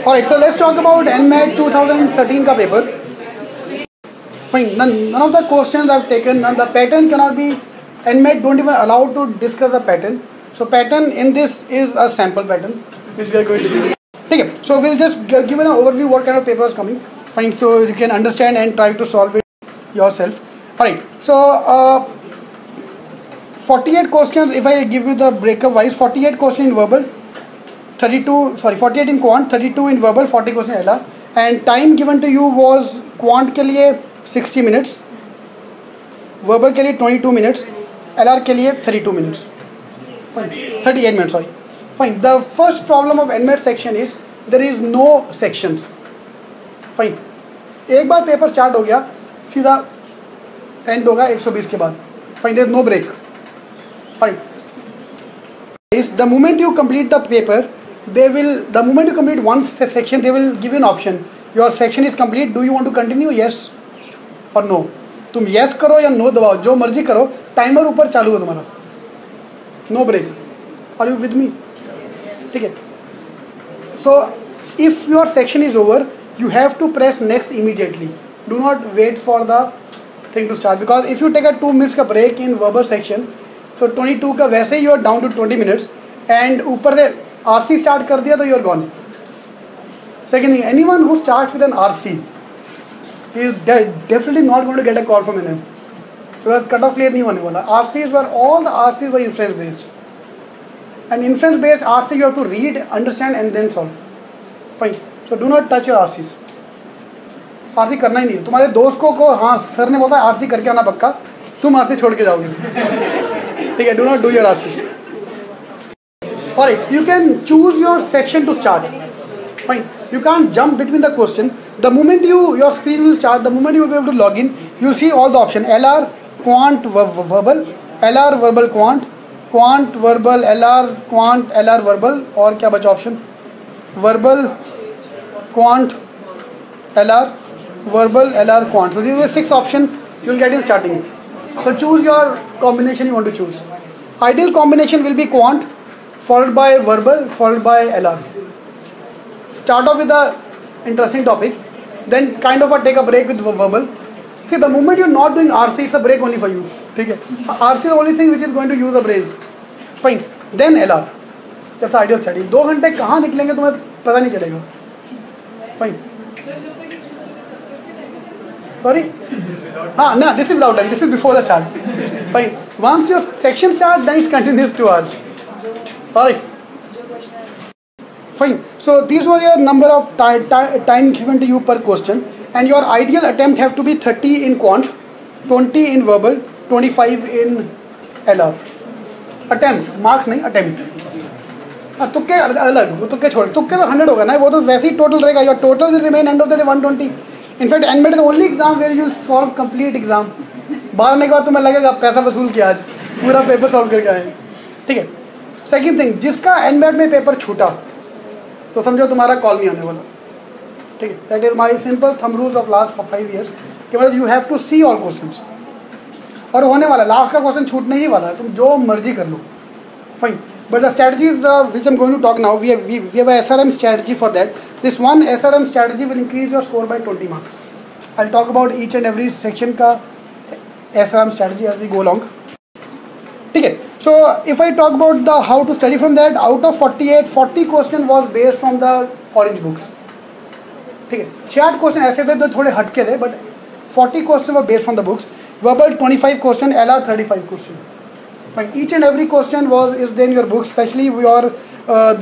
Alright, so let's talk about NMAT 2013 का paper. Fine, none of the questions I've taken, the pattern cannot be, NMAT don't even allow to discuss the pattern. So pattern in this is a sample pattern which we are going to do. Okay, so we'll just give an overview what kind of paper is coming. Fine, so you can understand and try to solve it yourself. Alright, so 48 questions, if I give you the breakup wise, 48 questions in verbal, 48 in quant, 32 in verbal, 40 questions LR, and time given to you was quant के लिए 60 minutes, verbal के लिए 22 minutes, LR के लिए 32 minutes, fine, 38 minutes, sorry. Fine, the first problem of NMAT section is there is no sections. Fine, एक बार paper start हो गया सीधा एंड होगा 120 के बाद. Fine, there is no break. Fine, is the moment you complete the paper, the moment you complete one section, they will give you an option. Your section is complete. Do you want to continue? Yes or no. तुम yes करो या no दबाओ, जो मर्जी करो. Timer ऊपर चालू है तुम्हारा. No break. Are you with me? ठीक है. So if your section is over, you have to press next immediately. Do not wait for the thing to start, because if you take a 2 minutes का break in verbal section, so 22 का वैसे you are down to 20 minutes, and ऊपर से RC start कर दिया तो you are gone. Second thing, anyone who starts with an RC, he is definitely not going to get a call from NM. So cut off clear नहीं होने वाला. RCs were, all the RCs were inference based. And inference based RC you have to read, understand and then solve. Fine. So do not touch your RCs. RC करना ही नहीं है. तुम्हारे दोस्त को हाँ सर ने बोला RC करके आना पक्का, तुम RC छोड़ के जाओगे. ठीक है. Do not do your RCs. Alright, you can choose your section to start. Fine. You can't jump between the question. The moment your screen will start, the moment you will be able to log in, you will see all the options. LR, quant, verbal, LR, verbal, quant, verbal, LR, quant, LR, verbal, और क्या बचा option? Verbal, quant, LR, verbal, LR, quant. So these are 6 options you will get in starting. So choose your combination you want to choose. Ideal combination will be quant, followed by verbal, followed by LR. Start off with a interesting topic, then kind of take a break with verbal. See, the moment you're not doing RC, it's a break only for you. Okay? RC is the only thing which is going to use the brains. Fine. Then LR. That's the ideal study. 2 घंटे कहाँ निकलेंगे तुम्हें पता नहीं चलेगा. Fine. Sorry? No, this is without time. This is before the start. Fine. Once your section starts, then it continues 2 hours. Alright. Fine. So these were your number of time given to you per question, and your ideal attempt have to be 30 in quant, 20 in verbal, 25 in LR. Attempt, marks नहीं, attempt. तुक्के अलग, वो तुक्के छोड़, तुक्के तो 100 होगा ना, वो तो वैसे ही total रहेगा. Your total will remain end of the day 120. In fact, NMAT is the only exam where you solve complete exam. बाहर आने के बाद तुम्हें लगेगा पैसा वसूल किया आज, पूरा पेपर सॉल्व करके आए. ठीक है. सेकंड थिंग, जिसका NMAT में पेपर छूटा तो समझो तुम्हारा कॉल नहीं आने वाला. ठीक है. That is my simple thumb rules of last 5 years कि मतलब you have to see all questions, और होने वाला लास्ट का क्वेश्चन छूटने ही वाला है, तुम जो मर्जी कर लो. Fine. But the strategies which I am going to talk now, we have a SRM strategy for that. This one SRM strategy will increase your score by 20 marks. I'll talk about each and every section का SRM strategy as we go along. ठीक है. So if I talk about the how to study from that, out of 48, 40 question was based from the orange books. ठीक है. 6 question ऐसे थे जो थोड़े हटके थे, but 40 question were based from the books. Verbal 25 question, LR 35 question. Fine. Each and every question is there in your book, especially your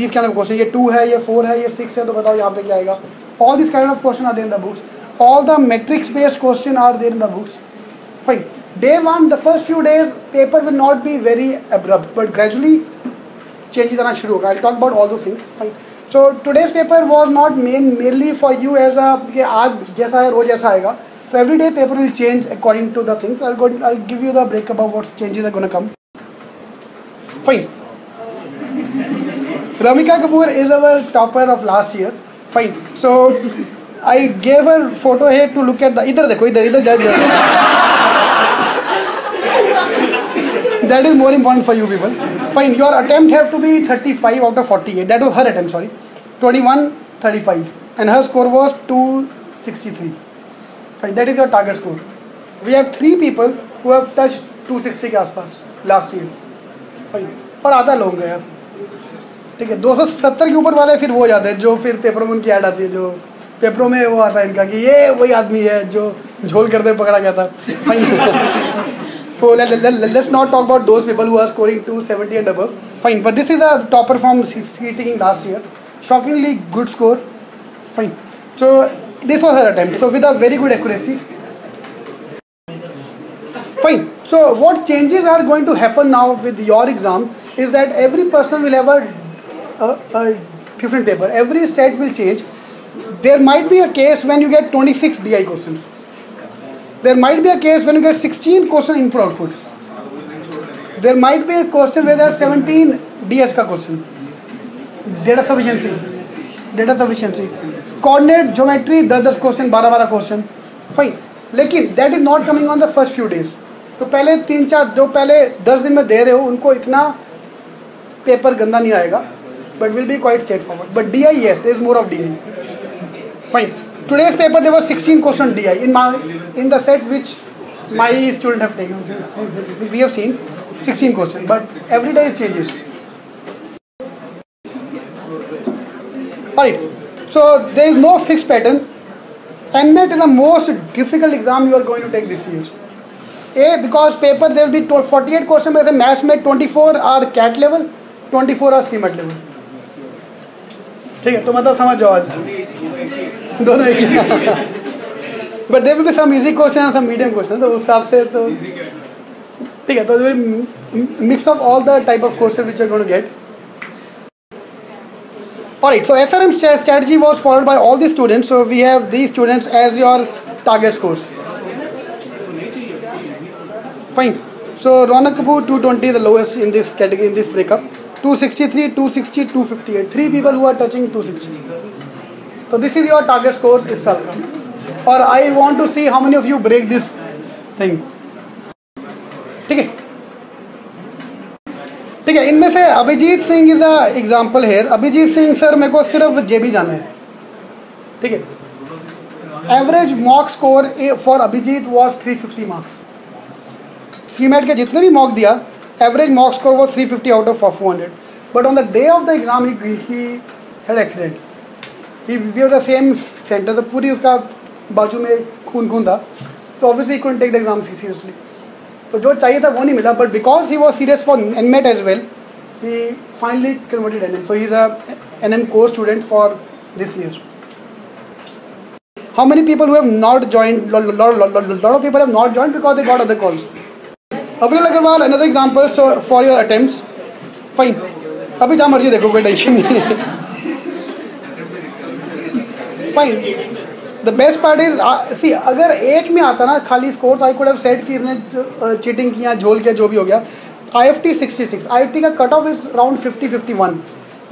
these kind of questions. ये 2 है, ये 4 है, ये 6 है, तो बताओ यहाँ पे क्या आएगा. All these kind of question are there in the books. All the metrics based question are there in the books. Fine. Day 1, the first few days, paper will not be very abrupt, but gradually changes आना शुरू होगा. I'll talk about all those things. Fine. So today's paper was not merely for you as a कि आज जैसा है रोज ऐसा आएगा. So every day paper will change according to the things. I'll give you the break about what changes are going to come. Fine. Ramika Kapoor is our topper of last year. Fine. So I gave her photo here to look at the. इधर देखो, इधर जज. That is more important for you people. Fine. Your attempt have to be 35 out of 48. That was her attempt. Sorry. 21, 35 and her score was 263. Fine, that is your target score. We have 3 people who have touched 260 के आसपास last year. Fine, और आधा लोग गए यार, ठीक है. 270 के ऊपर वाले फिर वो जाते हैं जो फिर पेपरों में उनकी ऐड आती है, जो पेपरों में वो आता है इनका कि ये वही आदमी है जो झोल करते पकड़ा गया था. Fine. So let's not talk about those people who are scoring 270 and above. Fine, but this is a topper from CTing last year. Shockingly good score. Fine. So this was her attempt. So with a very good accuracy. Fine. So what changes are going to happen now with your exam is that every person will have a different paper. Every set will change. There might be a case when you get 26 DI questions. There might be a case when you get 16 question input-output. There might be a question where there are 17 DS का question. Data sufficiency. Coordinate geometry 10 question, 12 question. Fine. लेकिन that is not coming on the first few days. तो पहले 3-4 जो पहले 10 दिन में दे रहे हो उनको इतना पेपर गंदा नहीं आएगा. But will be quite straightforward. But DI, yes, there is more of DI. Fine. Today's paper there was 16 question DI in the set which my student have taken. We have seen 16 questions, but every day it changes. Alright, so there is no fixed pattern. NMAT is the most difficult exam you are going to take this year. Because paper there will be 48 questions with a maths में 24 are CAT level, 24 are CMAT level. ठीक है, तो मतलब समझ जाओ आज दोनों एक ही. But there will be some easy question and some medium question. तो उस हिसाब से तो ठीक है, तो there will mix of all the type of courses which you are going to get. Alright, so SRM strategy was followed by all the students. So we have these students as your target scores. Fine. So Ronak Kapoor 220 is the lowest in this category, in this breakup. 263, 260, 258. 3 people who are touching 260. So this is your target scores इस साल का. और I want to see how many of you break this thing. ठीक है. ठीक है, इनमें से Abhijit Singh is a example here. Abhijit Singh sir मेरे को सिर्फ जेबी जाना है. ठीक है. Average mock score for Abhijit was 350 marks. CMAT के जितने भी मॉक दिया average mock score was 350 out of 400. But on the day of the exam he had accident. He we the same centre. तो पूरी उसका बाजू में खून था. तो obviously couldn't take the exam seriously. तो जो चाहिए था वो नहीं मिला. But because he was serious for NMAT as well he finally converted NM. So he is a NM core student for this year. How many people who have not joined? Lot of people have not joined because they got other calls. Avril Agarwal, another example. So for your attempts, fine. अभी जहाँ मर्जी देखो, कोई tension नहीं है. Fine. The best part is, see, अगर एक में आता ना खाली स्कोर तो I could have said कि इसने चीटिंग किया, झोल किया, जो भी हो गया. IFT 66. IFT का कट ऑफ इज अराउंड 50-51.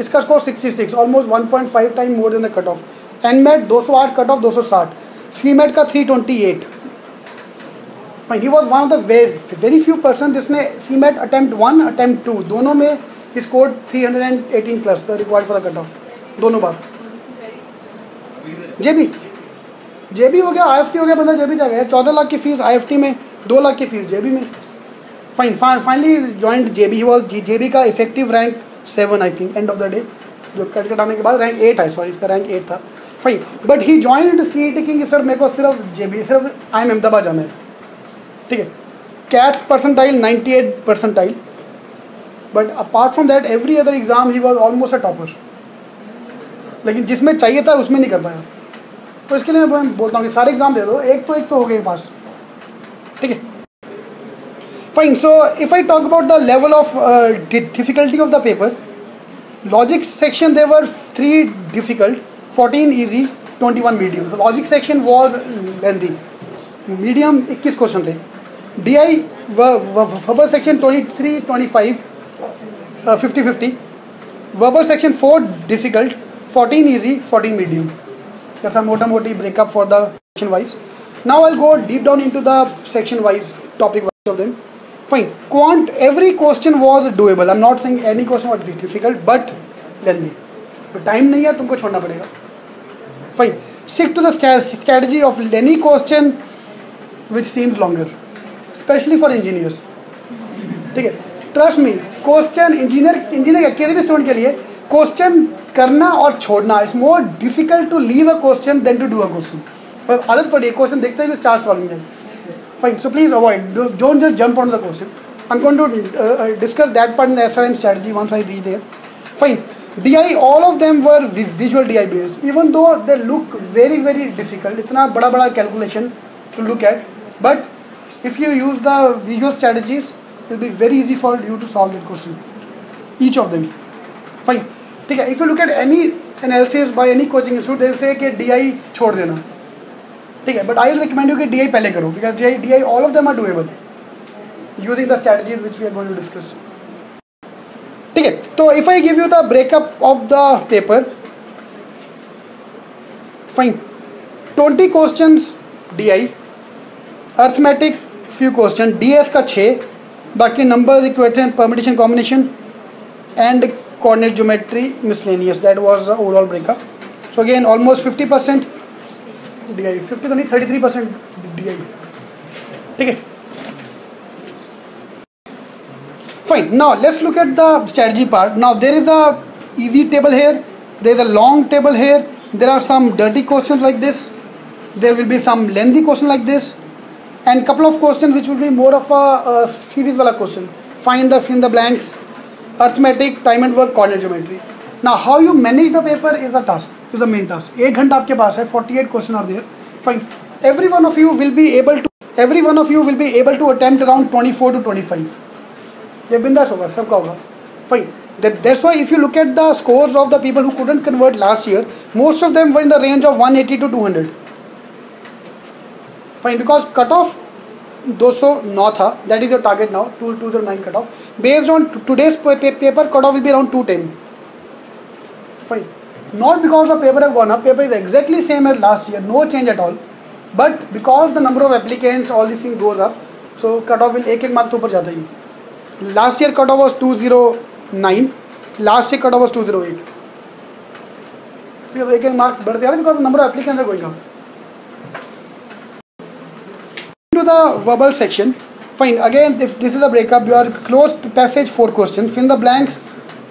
इसका score 66, almost 1.5 time more than the cut off. NMAT 208, cut off 260. CMAT का 328. Fine. He was one of the very few person जिसने CMAT attempt 1, attempt 2 दोनों में he scored 318 plus the required for the cut off. दोनों बार. JB हो गया, IFT हो गया, बंदा JB जा गया. 14 लाख की फीस IFT में, 2 लाख की फीस JB में. Fine. Finally joined JB. He was JB का effective rank 7 I think end of the day. जो कट आने के बाद रैंक 8 है, सॉरी इसका रैंक 8 था. Fine. But he joined CET कि सर मेरे को सिर्फ JB, सिर्फ IIM अहमदाबाद जाना है. ठीक है. Cats percentile 98 percentile. But apart from that every other exam he was almost a topper. लेकिन जिसमें चाहिए था उसमें नहीं कर पाया. तो इसके लिए मैं बोलता हूँ कि सारे एग्जाम दे दो, एक तो हो गए पास. ठीक है. Fine. So if I talk about the level of difficulty of the paper, logic section there were 3 difficult, 14 easy, 21 medium. So logic section was lengthy. Medium 21 question थे. DI verbal section 23, 25, 50-50. Verbal section 4 difficult, 14 easy, 14 medium. That's a मोटा-मोटी breakup for the section wise. Now I'll go deep down into the section wise, topic wise of them. Fine. Quant, every question was doable. I'm not saying any question was difficult, but lengthy. तो time नहीं है, तुमको छोड़ना पड़ेगा. Fine. Stick to the strategy of any question which seems longer, especially for engineers. ठीक है, trust me, question engineer किसी भी स्टूडेंट के लिए क्वेश्चन करना और छोड़ना, it's more difficult to leave a question than to do a question. पर आदत पड़ी है क्वेश्चन देखते ही start solving it. Fine, so please avoid, don't just jump on the question. I am going to discuss that part in the SRM strategy once I reach there. Fine. DI, all of them were visual DI based, even though they look very very difficult. इतना बड़ा बड़ा calculation to look at, but if you use the visual strategies, it will be very easy for you to solve that question, each of them. Fine. ठीक है, if you look at any analysis by any coaching institute, they say कि DI छोड़ देना. ठीक है, but I will recommend you कि DI पहले करो, because DI all of them are doable using the strategies which we are going to discuss. ठीक है, तो if I give you the breakup of the paper, fine, 20 questions DI, arithmetic few question, DS का 6, बाकी numbers, equation, permutation, combination and coordinate geometry, miscellaneous. That was the overall breakup. So again almost 50% DI, 50 तो नहीं, 33% DI. ठीक है, fine. Now let's look at the strategy part. Now there is a easy table here, there is a long table here, there are some dirty questions like this, there will be some lengthy question like this, and couple of questions which will be more of a series wala question. Find the fill in the blanks, arithmetic, time and work, coordinate geometry. Now how you manage the paper is the task, is the main task. 1 घंटा आपके पास है, 48 questions are there. Fine. Every one of you will be able to attempt around 24 to 25. ये बिंदास होगा, सबका होगा. Fine. That's why if you look at the scores of the people who couldn't convert last year, most of them were in the range of 180 to 200. Fine, because cutoff 209 था, that is your target now, 209 cutoff. Based on today's paper, cutoff will be around 210. Fine. Not because the paper have gone up, paper is exactly same as last year, no change at all. But because the number of applicants, all these things goes up, so cutoff will एक mark तो ऊपर जाता ही. Last year cutoff was 209, last year cutoff was 208. because एक marks बढ़ते हैं because the number of applicants are going up. To the verbal section. Fine, again if this is a breakup, you are closed passage 4 questions, fill in the blanks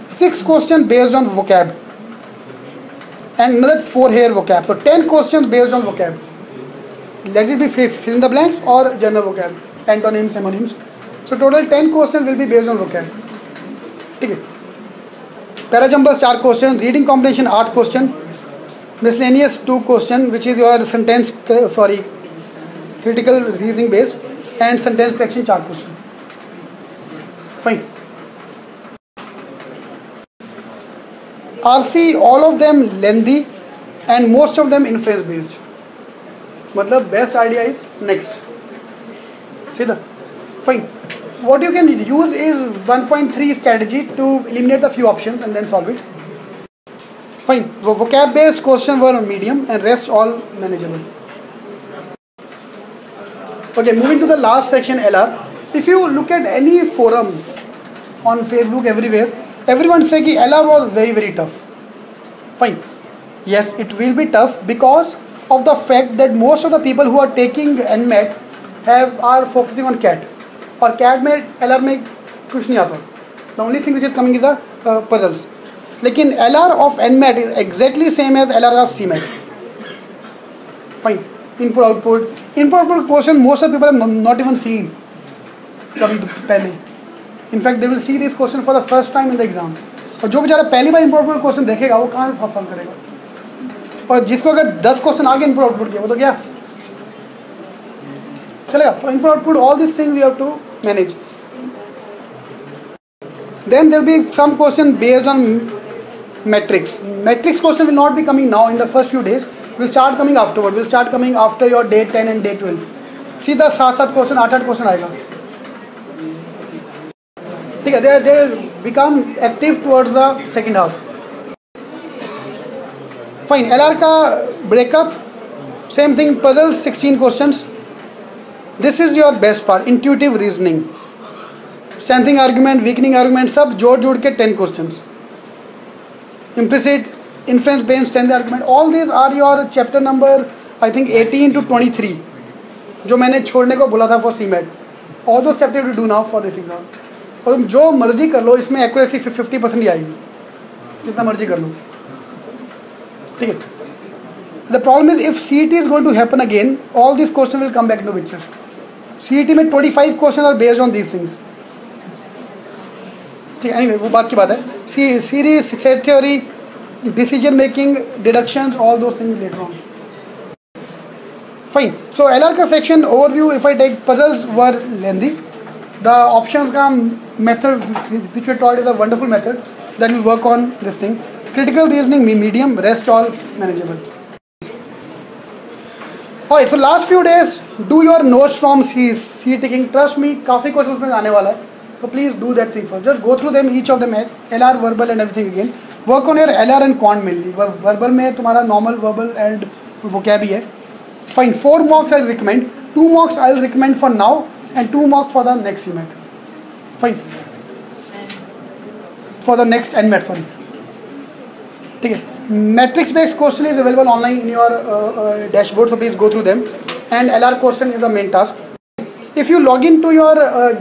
6 questions based on vocab and another 4 here vocab, so 10 questions based on vocab. Let it be fill in the blanks or general vocab, antonyms, synonyms. So total 10 questions will be based on vocab. ठीक है, parajumpers 4 question, reading comprehension 8 question, miscellaneous 2 question which is your sentence critical reasoning based, and sentence correction 4 question. Fine. RC all of them lengthy and most of them inference based. मतलब best idea is next. ठीक है, fine. What you can use is 1.3 strategy to eliminate the few options and then solve it. Fine. Vocab based question were medium and rest all manageable. Okay, moving to the last section, LR. If you look at any forum on Facebook, everywhere, everyone say कि LR was very very tough. Fine. Yes, it will be tough because of the fact that most of the people who are taking NMAT are focusing on CAT. और CAT में LR में कुछ नहीं आता. The only thing which is coming is the puzzles. लेकिन LR of NMAT is exactly same as LR of CMAT. Fine. Input output question most of people have not even seen कभी पहले. In fact, they will see this question for the first time in the exam. और जो बेचारा पहली बार input output question देखेगा वो कहाँ से सॉल्व करेगा. और जिसको अगर 10 क्वेश्चन आगे इनपुट आउटपुट किया वो तो क्या चलेगा. तो input output all these things you have to manage. Then there will be some question based on metrics. Metrics question will not be coming now in the first few days. Will start coming afterward. Will start coming after your day 10 and day 12. सीधा 7 question 8 question आएगा. ठीक है, they become active towards the second half. Fine. LR का breakup same thing, puzzles 16 questions. This is your best part, intuitive reasoning, strengthening argument, weakening argument, सब जोड़ के 10 questions. Implicit inference based strength argument, all these are your chapter number I think 18 to 23 जो मैंने छोड़ने को बोला था for CMAT. All those chapters to do now for this exam. और तुम जो मर्जी कर लो, इसमें accuracy 50% ही आएगी, जितना मर्जी कर लो, ठीक है. The problem is if CET is going to happen again, all these questions will come back into picture. CET में 25 questions are based on these things. ठीक है, anyway वो बात की बात है. Series, set theory, decision making, deductions, all those things later on. Fine. So LR का section overview, if I take puzzles were lengthy. The options का method which we taught is a wonderful method that will work on this thing. Critical reasoning medium, rest all manageable. Alright, so last few days do your notes from C taking. Trust me, काफ़ी questions में आने वाला है. So please do that thing first. Just go through them, each of them, LR, verbal and everything again. Work on your LR and quant mainly. Verbal में तुम्हारा normal, verbal and vocab ही है. Fine. 4 marks I'll recommend. 2 marks I'll recommend for now and 2 marks for the next CMAT. Fine. For the next NMAT, sorry. ठीक है. Matrix based question is available online in your dashboard, so please go through them. And LR question is the main task. If you log into your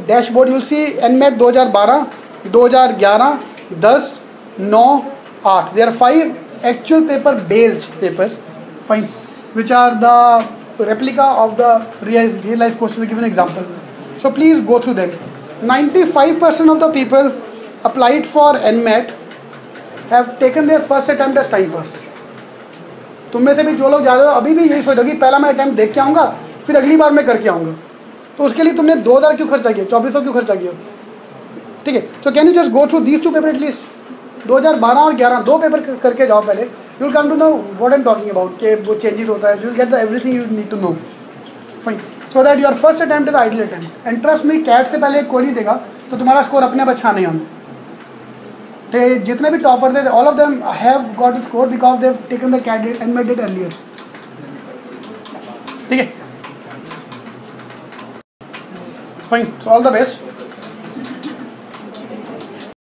dashboard, you'll see NMAT 2012, 2011, 10, 9, 8. There are 5 actual paper based papers. Fine. Which are the replica of the real life question. We give an example. So please go through them. 95% of the people applied for NMAT have taken their first attempt as time pass. तुम में से भी जो लोग जा रहे हो अभी भी यही सोच रहे हो कि पहला मैं अटैम्प्ट देख के आऊँगा, फिर अगली बार मैं करके आऊँगा. तो उसके लिए तुमने 2000 क्यों खर्चा किया, 2400 क्यों खर्चा किया, ठीक है. So can you just go through these 2 paper at least. 2012 और 11 2 पेपर करके जाओ पहले. You will come to know what I am talking about, कि वो चेंजेस होता है. You will get the everything you need to know. Fine. So that your first attempt is ideal attempt. And trust me, CAT से पहले कोई नहीं देगा तो तुम्हारा स्कोर अपने आप अच्छा नहीं आना. जितने भी टॉपर थे, all of them have got a score because they have taken the CAT and made it earlier. ठीक है. Fine. So all the best.